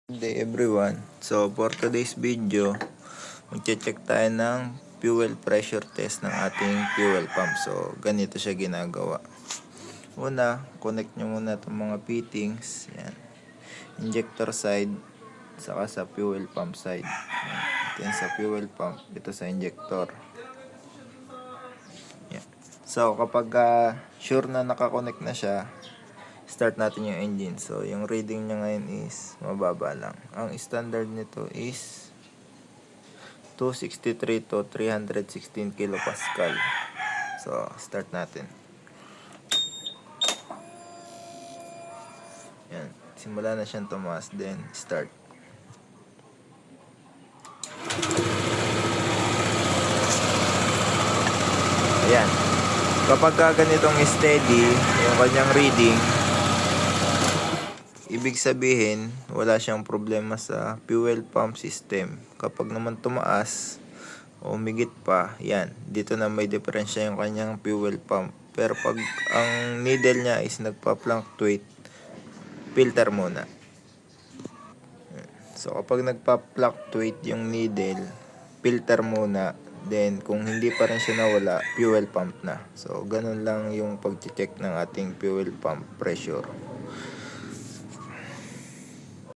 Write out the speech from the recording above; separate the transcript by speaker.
Speaker 1: Good day everyone. So for today's video, magche-check tayo ng fuel pressure test ng ating fuel pump. So ganito siya ginagawa. Una, connect nyo muna itong mga fittings. Yan. Injector side, saka sa fuel pump side. Yan. Ito yan sa fuel pump, ito sa injector. Yan. So kapag sure na nakakonect na siya, start natin yung engine. So, yung reading niya ngayon is mababa lang. Ang standard nito is 263 to 316 kilopascal. So, start natin. Yan. Simula na siyang tumaas. Then, start. Ayan. Kapag ganitong steady, yung kanyang reading, ibig sabihin, wala siyang problema sa fuel pump system. Kapag naman tumaas o umigit pa, yan, dito na may diferensya yung kanyang fuel pump. Pero pag ang needle niya is nagpa-fluctuate, filter muna. So kapag nagpa-fluctuate yung needle, filter muna. Then kung hindi pa rin siya nawala, fuel pump na. So ganun lang yung pag-check ng ating fuel pump pressure.